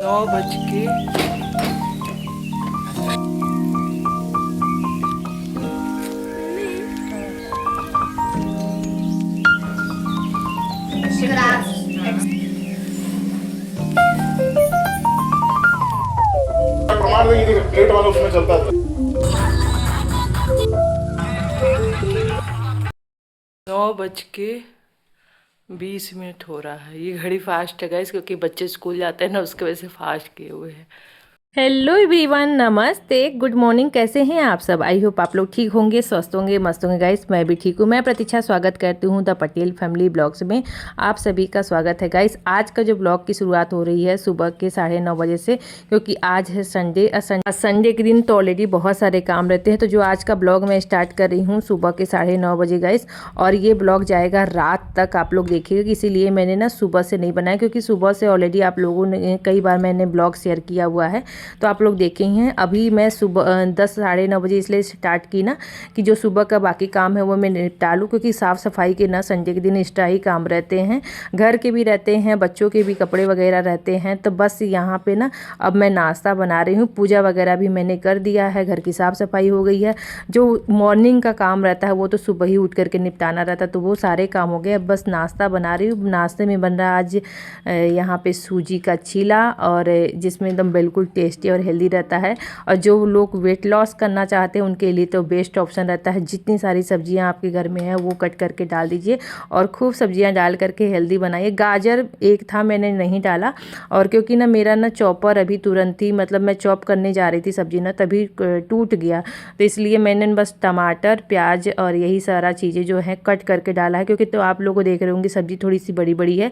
9 बज के। प्रमाण में प्लेट वाला उसमें चलता था। 9 बज के 20 मिनट हो रहा है। ये घड़ी फास्ट है गाइस, क्योंकि बच्चे स्कूल जाते हैं ना, उसके वजह से फास्ट किए हुए हैं। हेलो एवरीवन, नमस्ते, गुड मॉर्निंग। कैसे हैं आप सब? आई होप आप लोग ठीक होंगे, स्वस्थ होंगे, मस्त होंगे। गाइस मैं भी ठीक हूँ। मैं प्रतीक्षा स्वागत करती हूँ द पटेल फैमिली ब्लॉग्स में। आप सभी का स्वागत है गाइस। आज का जो ब्लॉग की शुरुआत हो रही है सुबह के 9:30 बजे से, क्योंकि आज है संडे। संडे के दिन तो ऑलरेडी बहुत सारे काम रहते हैं, तो जो आज का ब्लॉग मैं स्टार्ट कर रही हूँ सुबह के 9:30 बजे गाइस, और ये ब्लॉग जाएगा रात तक, आप लोग देखिएगा। इसीलिए मैंने ना सुबह से नहीं बनाया, क्योंकि सुबह से ऑलरेडी आप लोगों ने कई बार मैंने ब्लॉग शेयर किया हुआ है, तो आप लोग देखे ही हैं। अभी मैं सुबह 10 9:30 बजे इसलिए स्टार्ट की ना, कि जो सुबह का बाकी काम है वो मैं निपटा लूँ, क्योंकि साफ़ सफाई के ना संडे के दिन एक्स्ट्रा ही काम रहते हैं। घर के भी रहते हैं, बच्चों के भी कपड़े वगैरह रहते हैं। तो बस यहाँ पे ना अब मैं नाश्ता बना रही हूँ। पूजा वगैरह भी मैंने कर दिया है, घर की साफ़ सफाई हो गई है। जो मॉर्निंग का काम रहता है वो तो सुबह ही उठ करके निपटाना रहता है, तो वो सारे काम हो गए। अब बस नाश्ता बना रही हूँ। नाश्ते में बन रहा है आज यहाँ पे सूजी का चीला, और जिसमें एकदम बिल्कुल टेस्टी और हेल्दी रहता है। और जो लोग वेट लॉस करना चाहते हैं उनके लिए तो बेस्ट ऑप्शन रहता है। जितनी सारी सब्जियां आपके घर में है वो कट करके डाल दीजिए, और खूब सब्जियां डाल करके हेल्दी बनाइए। गाजर एक था, मैंने नहीं डाला, और क्योंकि ना मेरा ना चॉपर अभी तुरंत ही, मतलब मैं चॉप करने जा रही थी सब्जी ना, तभी टूट गया, तो इसलिए मैंने बस टमाटर, प्याज और यही सारा चीज़ें जो है कट करके डाला है। क्योंकि तो आप लोगों को देख रहे होंगे सब्जी थोड़ी सी बड़ी बड़ी है।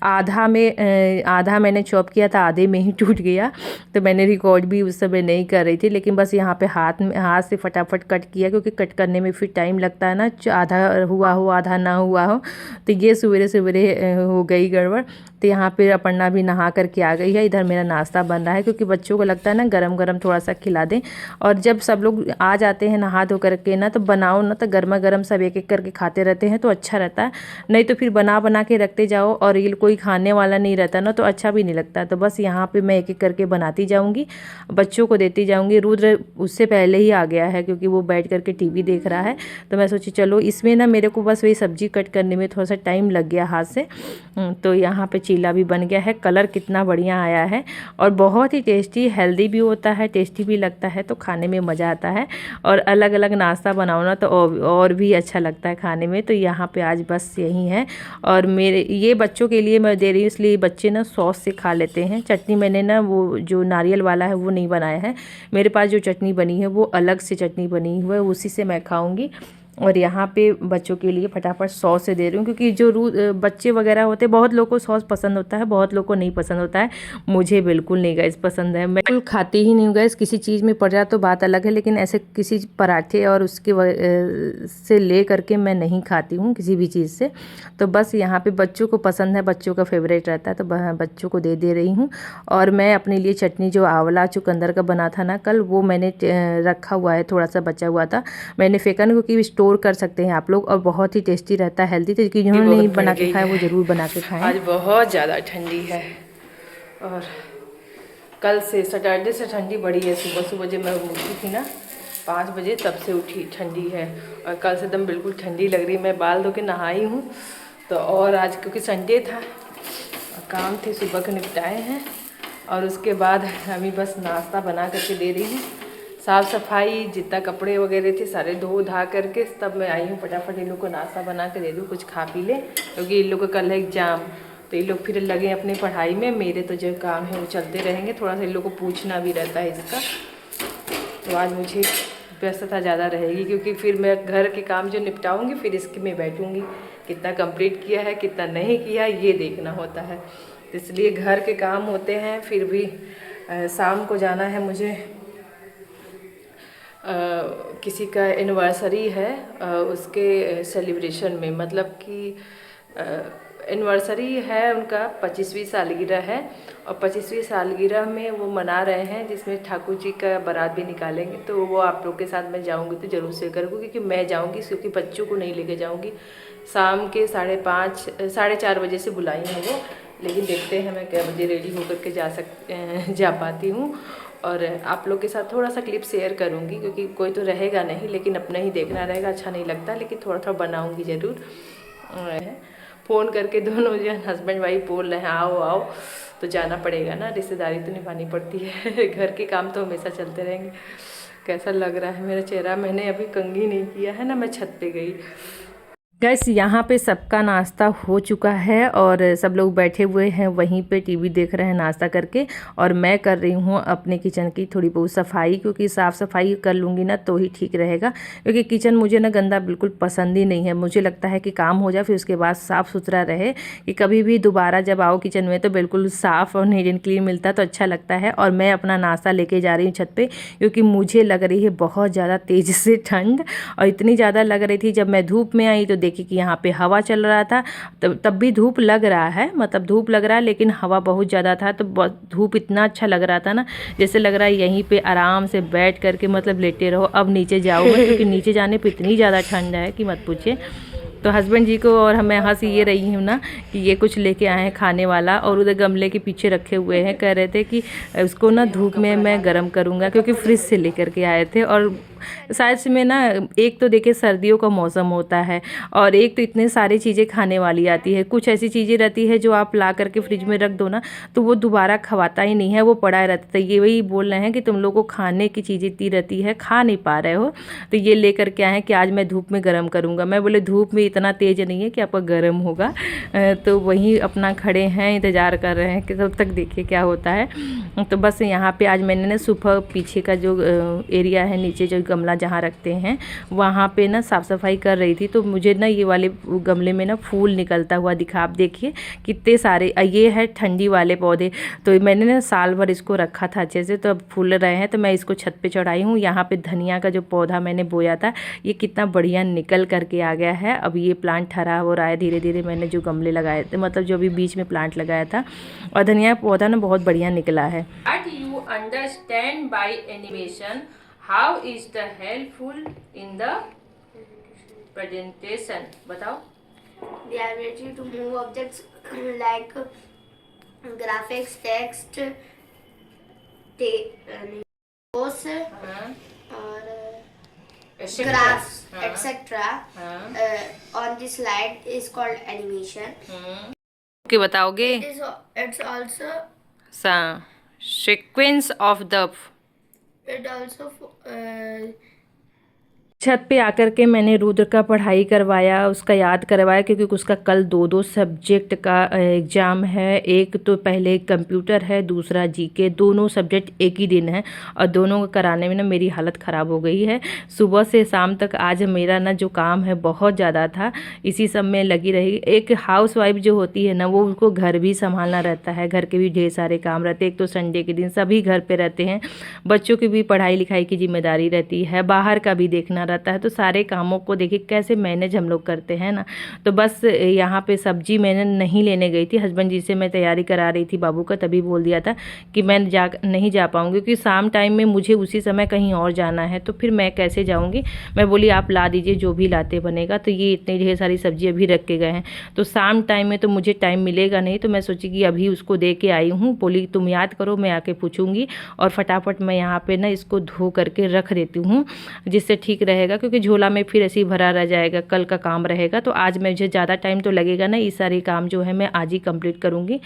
आधा मैंने चॉप किया था, आधे में ही टूट गया, तो मैंने रिकॉर्ड भी उस समय नहीं कर रही थी। लेकिन बस यहाँ पे हाथ से फटाफट कट किया, क्योंकि कट करने में फिर टाइम लगता है ना, आधा हुआ हो आधा ना हुआ हो। तो ये सवेरे सवेरे हो गई गड़बड़। तो यहाँ पे अपर्णा भी नहा करके आ गई है। इधर मेरा नाश्ता बन रहा है, क्योंकि बच्चों को लगता है ना गरम गरम थोड़ा सा खिला दें। और जब सब लोग आ जाते हैं नहा धो करके ना, तो बनाओ ना, तो गर्मा गर्म सब एक एक करके खाते रहते हैं, तो अच्छा रहता है। नहीं तो फिर बना बना के रखते जाओ और ये कोई खाने वाला नहीं रहता ना, तो अच्छा भी नहीं लगता। तो बस यहाँ पे मैं एक एक करके बनाती जाऊँगी, बच्चों को देती जाऊँगी। रुद्र उससे पहले ही आ गया है, क्योंकि वो बैठ करके टीवी देख रहा है। तो मैं सोची चलो, इसमें ना मेरे को बस वही सब्जी कट करने में थोड़ा सा टाइम लग गया हाथ से। तो यहाँ पे चीला भी बन गया है। कलर कितना बढ़िया आया है, और बहुत ही टेस्टी, हेल्दी भी होता है, टेस्टी भी लगता है, तो खाने में मज़ा आता है। और अलग अलग नाश्ता बनाओ ना, तो और भी अच्छा लगता है खाने में। तो यहाँ पे आज बस यही है। और मेरे ये बच्चों के लिए मैं दे रही हूँ, इसलिए बच्चे ना सॉस से खा लेते हैं। चटनी मैंने ना वो जो नारियल वाला है वो नहीं बनाया है। मेरे पास जो चटनी बनी है वो अलग से चटनी बनी हुई है, उसी से मैं खाऊंगी। और यहाँ पे बच्चों के लिए फटाफट सॉस से दे रही हूँ, क्योंकि जो बच्चे वगैरह होते हैं, बहुत लोगों को सॉस पसंद होता है, बहुत लोगों को नहीं पसंद होता है। मुझे बिल्कुल नहीं गैस पसंद है, मैं बिल्कुल खाती ही नहीं हूँ गैस। किसी चीज़ में पड़ जाए तो बात अलग है, लेकिन ऐसे किसी पराठे और उसके से ले करके मैं नहीं खाती हूँ किसी भी चीज़ से। तो बस यहाँ पे बच्चों को पसंद है, बच्चों का फेवरेट रहता है, तो बच्चों को दे रही हूँ। और मैं अपने लिए चटनी जो आंवला चुकंदर का बना था ना कल, वो मैंने रखा हुआ है, थोड़ा सा बचा हुआ था, मैंने फेंका नहीं, क्योंकि स्टोर कर सकते हैं आप लोग, और बहुत ही टेस्टी रहता है, हेल्दी। तो जिन्होंने नहीं बना के खाया वो ज़रूर बना के खाएं। आज बहुत ज़्यादा ठंडी है, और कल से सैटरडे से ठंडी बढ़ी है। सुबह सुबह जब मैं उठी थी ना 5 बजे, तब से उठी ठंडी है, और कल से एकदम बिल्कुल ठंडी लग रही है। मैं बाल धो के नहाई हूँ, तो और आज क्योंकि संडे था, काम थे सुबह के निपटाए हैं। और उसके बाद अभी बस नाश्ता बना करके दे रही हूँ। साफ़ सफाई जितना कपड़े वगैरह थे सारे धो धा करके तब मैं आई हूँ। फटाफट इन लोग को नाश्ता बना के दे दूँ, कुछ खा पी ले, क्योंकि इन लोग का कल है एग्जाम। तो ये लोग फिर लगे अपनी पढ़ाई में, मेरे तो जो काम है वो चलते रहेंगे। थोड़ा सा इन लोग को पूछना भी रहता है इसका, तो आज मुझे व्यस्तता ज़्यादा रहेगी, क्योंकि फिर मैं घर के काम जो निपटाऊंगी फिर इसके में बैठूंगी। कितना कंप्लीट किया है कितना नहीं किया ये देखना होता है, तो इसलिए घर के काम होते हैं। फिर भी शाम को जाना है मुझे, किसी का एनिवर्सरी है, उसके सेलिब्रेशन में, मतलब कि एनिवर्सरी है उनका, 25वीं सालगिरह है, और 25वीं सालगिरह में वो मना रहे हैं, जिसमें ठाकुर जी का बारात भी निकालेंगे। तो वो आप लोग के साथ मैं जाऊंगी तो ज़रूर शेयर करूँगी, क्योंकि मैं जाऊंगी, क्योंकि बच्चों को नहीं लेके जाऊंगी। शाम के 5:30 4:30 बजे से बुलाई हैं वो, लेकिन देखते हैं मैं क्या बजे रेडी होकर के जा पाती हूँ। और आप लोग के साथ थोड़ा सा क्लिप शेयर करूँगी, क्योंकि कोई तो रहेगा नहीं, लेकिन अपना ही देखना रहेगा, अच्छा नहीं लगता, लेकिन थोड़ा थोड़ा बनाऊँगी ज़रूर। फ़ोन करके दोनों जन हस्बैंड वाइफ बोल रहे हैं आओ आओ, तो जाना पड़ेगा ना, रिश्तेदारी तो निभानी पड़ती है। घर के काम तो हमेशा चलते रहेंगे। कैसा लग रहा है मेरा चेहरा, मैंने अभी कंघी नहीं किया है ना, मैं छत पे गई। गैस यहाँ पे सबका नाश्ता हो चुका है और सब लोग बैठे हुए हैं वहीं पे टीवी देख रहे हैं नाश्ता करके, और मैं कर रही हूँ अपने किचन की थोड़ी बहुत सफाई, क्योंकि साफ़ सफाई कर लूँगी ना तो ही ठीक रहेगा। क्योंकि किचन मुझे ना गंदा बिल्कुल पसंद ही नहीं है। मुझे लगता है कि काम हो जाए फिर उसके बाद साफ़ सुथरा रहे, कि कभी भी दोबारा जब आओ किचन में तो बिल्कुल साफ़ और नीट एंड क्लीन मिलता तो अच्छा लगता है। और मैं अपना नाश्ता लेके जा रही हूँ छत पर, क्योंकि मुझे लग रही है बहुत ज़्यादा तेज़ से ठंड, और इतनी ज़्यादा लग रही थी। जब मैं धूप में आई तो देखी कि यहाँ पे हवा चल रहा था, तब भी धूप लग रहा है, मतलब धूप लग रहा है, लेकिन हवा बहुत ज़्यादा था, तो धूप इतना अच्छा लग रहा था ना, जैसे लग रहा है यहीं पे आराम से बैठ करके मतलब लेटे रहो। अब नीचे जाओगे क्योंकि नीचे जाने पे इतनी ज़्यादा ठंड है कि मत पूछिए। तो हस्बैंड जी को और मैं हंस ये रही हूँ ना कि ये कुछ लेके आए हैं खाने वाला, और उधर गमले के पीछे रखे हुए हैं। कह रहे थे कि उसको ना धूप में मैं गर्म करूँगा, क्योंकि फ्रिज से लेकर के आए थे। और शायद से में ना, एक तो देखिए सर्दियों का मौसम होता है, और एक तो इतने सारी चीज़ें खाने वाली आती है। कुछ ऐसी चीज़ें रहती है जो आप ला करके फ्रिज में रख दो ना तो वो दोबारा खवाता ही नहीं है, वो पड़ा रहता है। ये वही बोल रहे हैं कि तुम लोग को खाने की चीज़ें इतनी रहती है, खा नहीं पा रहे हो, तो ये लेकर के आए हैं कि आज मैं धूप में गर्म करूँगा। मैं बोले धूप में इतना तेज़ नहीं है कि आपका गर्म होगा, तो वहीं अपना खड़े हैं, इंतज़ार कर रहे हैं कि तब तक देखिए क्या होता है। तो बस यहाँ पे आज मैंने ना सुबह पीछे का जो एरिया है, नीचे जो गमला जहाँ रखते हैं वहाँ पे ना साफ़ सफाई कर रही थी, तो मुझे ना ये वाले गमले में ना फूल निकलता हुआ दिखा। आप देखिए कितने सारे, ये है ठंडी वाले पौधे, तो मैंने ना साल भर इसको रखा था अच्छे से, तो अब फूल रहे हैं, तो मैं इसको छत पे चढ़ाई हूँ। यहाँ पे धनिया का जो पौधा मैंने बोया था ये कितना बढ़िया निकल करके आ गया है। अब ये प्लांट हरा हो रहा है धीरे धीरे। मैंने जो गमले लगाए थे, मतलब जो अभी बीच में प्लांट लगाया था, और धनिया का पौधा ना बहुत बढ़िया निकला है। You understand by animation how is the helpful in the presentation? बताओ। They are ready to move objects like graphics, text, photos, or graphs, etc. On this slide is called animation. क्या बताओगे? It's also sequence of the it also छत पे आकर के मैंने रुद्र का पढ़ाई करवाया, उसका याद करवाया, क्योंकि उसका कल दो सब्जेक्ट का एग्ज़ाम है। एक तो पहले कंप्यूटर है, दूसरा जीके, दोनों सब्जेक्ट एक ही दिन है, और दोनों को कराने में ना मेरी हालत ख़राब हो गई है। सुबह से शाम तक आज मेरा ना जो काम है बहुत ज़्यादा था, इसी सब में लगी रही। एक हाउसवाइफ जो होती है ना, वो उसको घर भी संभालना रहता है, घर के भी ढेर सारे काम रहते हैं। एक तो संडे के दिन सभी घर पर रहते हैं, बच्चों की भी पढ़ाई लिखाई की जिम्मेदारी रहती है, बाहर का भी देखना रहता है, तो सारे कामों को देखिए कैसे मैनेज हम लोग करते हैं ना। तो बस यहाँ पे सब्जी मैंने नहीं लेने गई थी, हस्बैंड जी से मैं तैयारी करा रही थी बाबू का, तभी बोल दिया था कि मैं नहीं जा पाऊँगी, क्योंकि शाम टाइम में मुझे उसी समय कहीं और जाना है, तो फिर मैं कैसे जाऊँगी। मैं बोली आप ला दीजिए जो भी लाते बनेगा। तो ये इतनी ढेर सारी सब्जी अभी रख के गए हैं, तो शाम टाइम में तो मुझे टाइम मिलेगा नहीं, तो मैं सोची कि अभी उसको दे के आई हूँ। बोली तुम याद करो, मैं आके पूछूँगी, और फटाफट मैं यहाँ पर ना इसको धो करके रख देती हूँ, जिससे ठीक रहेगा, क्योंकि झोला में फिर ऐसे ही भरा रह जाएगा, कल का काम रहेगा। तो आज मुझे ज़्यादा टाइम तो लगेगा ना, ये सारे काम जो है मैं आज ही कंप्लीट करूँगी,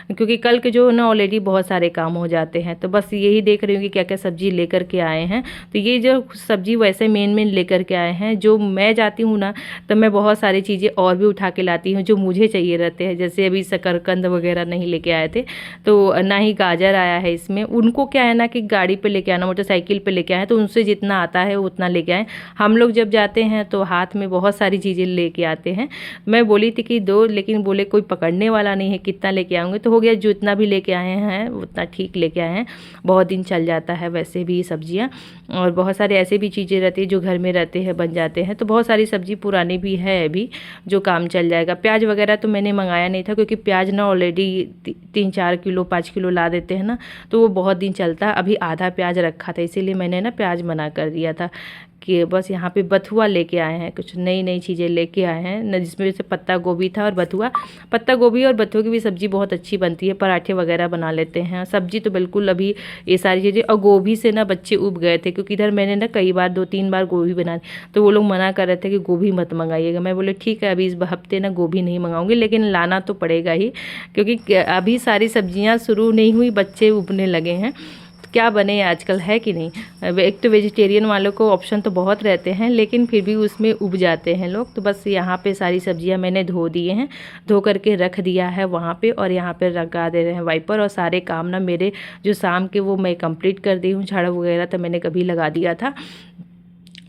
क्योंकि कल के जो ना ऑलरेडी बहुत सारे काम हो जाते हैं। तो बस यही देख रही हूँ कि क्या क्या सब्जी लेकर के आए हैं। तो ये जो सब्जी वैसे मेन लेकर के आए हैं, जो मैं जाती हूँ ना तो मैं बहुत सारी चीज़ें और भी उठा के लाती हूँ जो मुझे चाहिए रहते हैं। जैसे अभी शकरकंद वगैरह नहीं लेके आए थे, तो ना ही गाजर आया है इसमें। उनको क्या है ना कि गाड़ी पे लेके आना, मोटरसाइकिल पे लेके आए, तो उनसे जितना आता है उतना लेके आए। हम लोग जब जाते हैं तो हाथ में बहुत सारी चीज़ें लेके आते हैं। मैं बोली थी कि दो, लेकिन बोले कोई पकड़ने वाला नहीं है, कितना लेके आऊँगे। तो हो गया, जितना भी लेके आए हैं उतना ठीक लेके आए हैं, बहुत दिन चल जाता है वैसे भी सब्जियाँ। और बहुत सारे ऐसे भी चीज़ें रहती है जो घर में रहते हैं, बन जाते हैं। तो बहुत सारी सब्जी पुरानी भी है अभी जो काम चल जाएगा। प्याज वगैरह तो मैंने मंगाया नहीं था, क्योंकि प्याज ना ऑलरेडी 3-4 किलो 5 किलो ला देते हैं ना, तो वो बहुत दिन चलता है। अभी आधा प्याज रखा था, इसीलिए मैंने ना प्याज मना कर दिया था कि बस यहाँ पे बथुआ लेके आए हैं, कुछ नई नई चीज़ें लेके आए हैं न, जिसमें जैसे पत्ता गोभी था और बथुआ। पत्ता गोभी और बथुआ की भी सब्ज़ी बहुत अच्छी बनती है, पराठे वगैरह बना लेते हैं। सब्ज़ी तो बिल्कुल अभी ये सारी चीज़ें, और गोभी से ना बच्चे उब गए थे, क्योंकि इधर मैंने ना कई बार 2-3 बार गोभी बना, तो वो लोग मना कर रहे थे कि गोभी मत मंगाइएगा। मैं बोले ठीक है, अभी इस हफ्ते ना गोभी नहीं मंगाऊंगी, लेकिन लाना तो पड़ेगा ही, क्योंकि अभी सारी सब्जियां शुरू नहीं हुई, बच्चे उबने लगे हैं। तो क्या बने आजकल, है कि नहीं। एक तो वेजिटेरियन वालों को ऑप्शन तो बहुत रहते हैं, लेकिन फिर भी उसमें उब जाते हैं लोग। तो बस यहाँ पे सारी सब्जियां मैंने धो दिए हैं, धो करके रख दिया है वहाँ पे, और यहाँ पे लगा दे रहे हैं वाइपर। और सारे काम ना मेरे जो शाम के वो मैं कंप्लीट कर दी हूँ। झाड़ू वगैरह तो मैंने कभी लगा दिया था,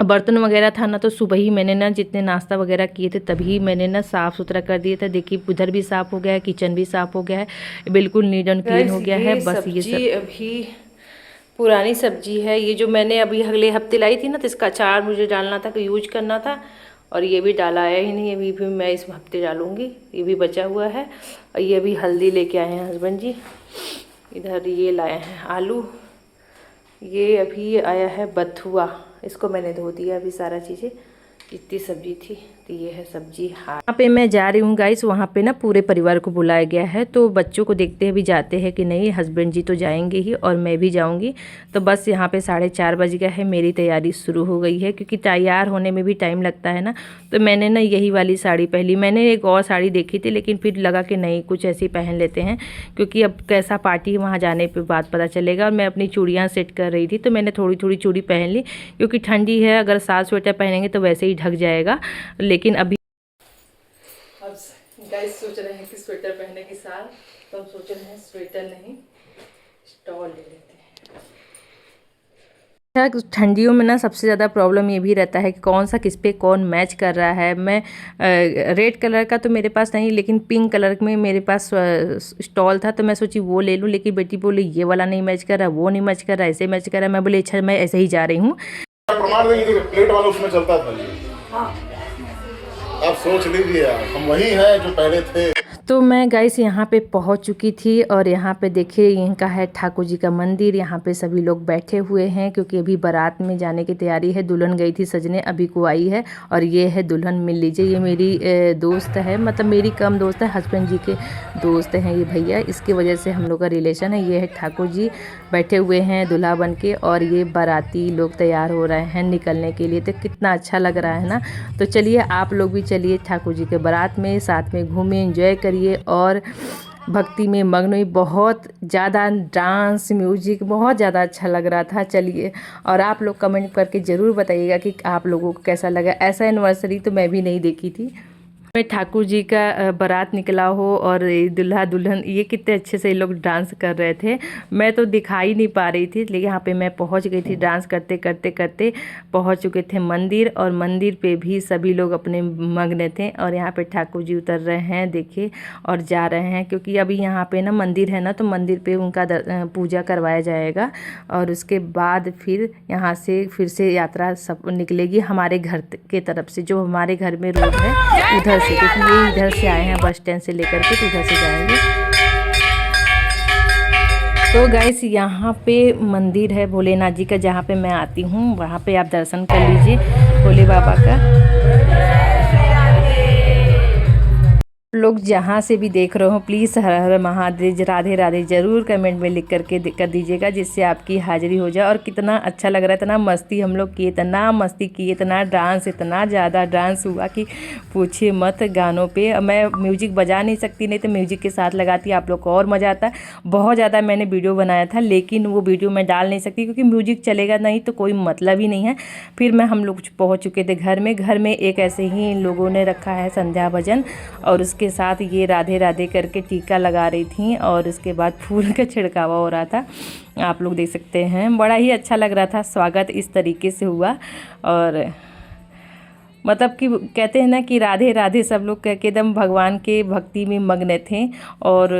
बर्तन वगैरह था ना तो सुबह ही मैंने ना जितने नाश्ता वगैरह किए थे तभी मैंने ना साफ़ सुथरा कर दिया था। देखिए उधर भी साफ़ हो गया है, किचन भी साफ़ हो गया है, बिल्कुल नीट एंड क्लीन हो गया है। बस ये सब अभी पुरानी सब्जी है, ये जो मैंने अभी अगले हफ्ते लाई थी ना, तो इसका अचार मुझे डालना था, कि यूज करना था, और ये भी डाला है ही नहीं। अभी भी मैं इस हफ्ते डालूँगी, ये भी बचा हुआ है। और ये अभी हल्दी लेके आए हैं हस्बैंड जी, इधर ये लाए हैं आलू, ये अभी आया है बथुआ, इसको मैंने धो दिया अभी सारा चीज़ें, जितनी सब्जी थी। तो ये है सब्जी। हाँ, वहाँ पे मैं जा रही हूँ गाइस, वहाँ पे ना पूरे परिवार को बुलाया गया है, तो बच्चों को देखते हैं भी जाते हैं कि नहीं। हस्बैंड जी तो जाएंगे ही और मैं भी जाऊँगी। तो बस यहाँ पे 4:30 बज गया है, मेरी तैयारी शुरू हो गई है, क्योंकि तैयार होने में भी टाइम लगता है ना। तो मैंने ना यही वाली साड़ी पहली, मैंने एक और साड़ी देखी थी, लेकिन फिर लगा कि नहीं कुछ ऐसी पहन लेते हैं, क्योंकि अब कैसा पार्टी वहाँ जाने पर बात पता चलेगा। और मैं अपनी चूड़ियाँ सेट कर रही थी, तो मैंने थोड़ी थोड़ी चूड़ी पहन ली, क्योंकि ठंडी है, अगर साल स्वेटर पहनेंगे तो वैसे ही ढक जाएगा। लेकिन अभी गाइस सोच रहे हैं कि स्वेटर पहने के साथ, तो हम सोच रहे हैं स्वेटर नहीं स्टॉल ले लेते हैं। ठंडियों में ना सबसे ज़्यादा प्रॉब्लम ये भी रहता है कि कौन सा किस पे कौन मैच कर रहा है। मैं रेड कलर का तो मेरे पास नहीं, लेकिन पिंक कलर में मेरे पास स्टॉल था, तो मैं सोची वो ले लूँ। लेकिन बेटी बोली ये वाला नहीं मैच कर रहा, वो नहीं मैच कर रहा, ऐसे मैच कर रहा है। मैं बोली अच्छा मैं ऐसे ही जा रही हूँ। प्रमाण देंगे, प्लेट वाला उसमें चलता था जी। आप सोच लीजिए, हम वही हैं जो पहले थे। तो मैं गाइस यहाँ पे पहुँच चुकी थी, और यहाँ पे देखिए इनका है ठाकुर जी का मंदिर। यहाँ पे सभी लोग बैठे हुए हैं, क्योंकि अभी बारात में जाने की तैयारी है। दुल्हन गई थी सजने, अभी को आई है, और ये है दुल्हन। मिल लीजिए, ये मेरी दोस्त है, मतलब मेरी कम दोस्त है, हस्बैंड जी के दोस्त हैं ये भैया, इसकी वजह से हम लोग का रिलेशन है। ये है ठाकुर जी बैठे हुए हैं दूल्हा बन के, और ये बाराती लोग तैयार हो रहे हैं निकलने के लिए। तो कितना अच्छा लग रहा है ना। तो चलिए आप लोग भी चलिए ठाकुर जी के बारात में, साथ में घूमें, एंजॉय करिए और भक्ति में मग्न हुई। बहुत ज़्यादा डांस म्यूजिक बहुत ज़्यादा अच्छा लग रहा था। चलिए, और आप लोग कमेंट करके ज़रूर बताइएगा कि आप लोगों को कैसा लगा। ऐसा एनिवर्सरी तो मैं भी नहीं देखी थी। में ठाकुर जी का बारात निकला हो और दूल्हा दुल्हन ये कितने अच्छे से ये लोग डांस कर रहे थे। मैं तो दिखाई नहीं पा रही थी, लेकिन यहाँ पे मैं पहुँच गई थी। डांस करते करते करते पहुँच चुके थे मंदिर, और मंदिर पे भी सभी लोग अपने मग्न थे। और यहाँ पे ठाकुर जी उतर रहे हैं, देखिए, और जा रहे हैं, क्योंकि अभी यहाँ पे ना मंदिर है ना, तो मंदिर पे उनका पूजा करवाया जाएगा। और उसके बाद फिर यहाँ से फिर से यात्रा सब निकलेगी हमारे घर के तरफ से, जो हमारे घर में रोड है उधर से, क्योंकि ये इधर से आए हैं बस स्टैंड से लेकर के, तो उधर से जाएंगे। तो गाइस यहाँ पे मंदिर है भोलेनाथ जी का, जहाँ पे मैं आती हूँ, वहाँ पे आप दर्शन कर लीजिए भोले बाबा का। लोग जहाँ से भी देख रहे हो प्लीज़ हर हर महादेव राधे राधे ज़रूर कमेंट में लिख करके कर दीजिएगा, जिससे आपकी हाजिरी हो जाए। और कितना अच्छा लग रहा है, इतना मस्ती हम लोग किए, इतना मस्ती किए, इतना डांस, इतना ज़्यादा डांस हुआ कि पूछिए मत। गानों पे मैं म्यूजिक बजा नहीं सकती, नहीं तो म्यूजिक के साथ लगाती, आप लोग को और मज़ा आता। बहुत ज़्यादा मैंने वीडियो बनाया था, लेकिन वो वीडियो मैं डाल नहीं सकती, क्योंकि म्यूजिक चलेगा नहीं तो कोई मतलब ही नहीं है। फिर हम लोग पहुँच चुके थे घर में एक ऐसे ही इन लोगों ने रखा है संध्या भजन, और उसके साथ ये राधे राधे करके टीका लगा रही थी, और उसके बाद फूल का छिड़कावा हो रहा था। आप लोग देख सकते हैं, बड़ा ही अच्छा लग रहा था। स्वागत इस तरीके से हुआ, और मतलब कि कहते हैं ना कि राधे राधे सब लोग कह के एकदम भगवान के भक्ति में मग्न थे। और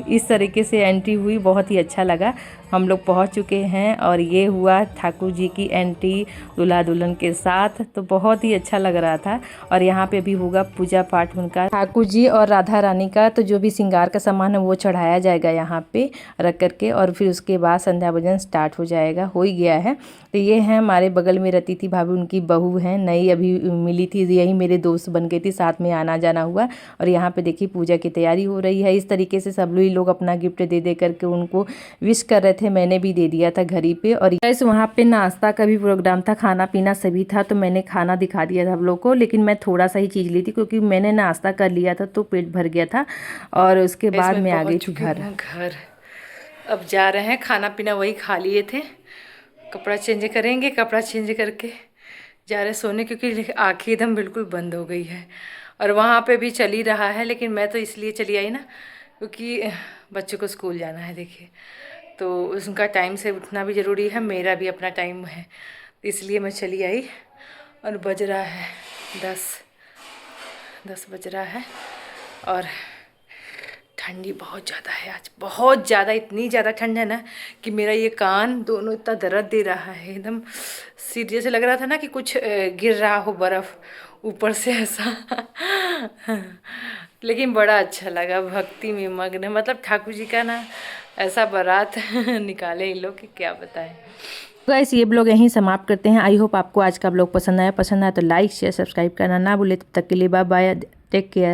इस तरीके से एंट्री हुई, बहुत ही अच्छा लगा। हम लोग पहुंच चुके हैं और ये हुआ ठाकुर जी की एंट्री दूल्हा दुल्हन के साथ, तो बहुत ही अच्छा लग रहा था। और यहाँ पे भी होगा पूजा पाठ उनका, ठाकुर जी और राधा रानी का। तो जो भी श्रृंगार का सामान है वो चढ़ाया जाएगा यहाँ पे रख करके, और फिर उसके बाद संध्या भजन स्टार्ट हो जाएगा, हो ही गया है। तो ये है हमारे बगल में रहती थी भाभी, उनकी बहू है, नई अभी मिली थी, यही मेरे दोस्त बन गई थी, साथ में आना जाना हुआ। और यहाँ पे देखिए पूजा की तैयारी हो रही है। इस तरीके से सब लोग अपना गिफ्ट दे दे करके उनको विश कर रहे थे, मैंने भी दे दिया था घड़ी पे। और गाइस वहाँ पे नाश्ता का भी प्रोग्राम था, खाना पीना सभी था, तो मैंने खाना दिखा दिया था आप लोग को, लेकिन मैं थोड़ा सा ही चीज़ ली थी क्योंकि मैंने नाश्ता कर लिया था तो पेट भर गया था। और उसके बाद मैं आ गई थी घर। अब जा रहे हैं, खाना पीना वही खा लिए थे, कपड़ा चेंज करेंगे, कपड़ा चेंज करके जा रहे सोने, क्योंकि आँखें एकदम बिल्कुल बंद हो गई है। और वहाँ पे भी चल ही रहा है, लेकिन मैं तो इसलिए चली आई ना क्योंकि बच्चों को स्कूल जाना है, देखिए, तो उनका टाइम से उठना भी ज़रूरी है, मेरा भी अपना टाइम है, इसलिए मैं चली आई। और बज रहा है 10 बज रहा है। और ठंडी बहुत ज़्यादा है आज, बहुत ज़्यादा, इतनी ज़्यादा ठंड है ना कि मेरा ये कान दोनों इतना दर्द दे रहा है, एकदम सिर जैसे लग रहा था ना कि कुछ गिर रहा हो बर्फ़ ऊपर से ऐसा। लेकिन बड़ा अच्छा लगा, भक्ति में मग्न, मतलब ठाकुर जी का ना ऐसा बारात निकाले इन लोग कि क्या बताएं। गाइस ये ब्लॉग यहीं समाप्त करते हैं। आई होप आपको आज का ब्लॉग पसंद आया तो लाइक शेयर सब्सक्राइब करना ना भूले। तब तक के लिए बाय बाय, टेक केयर।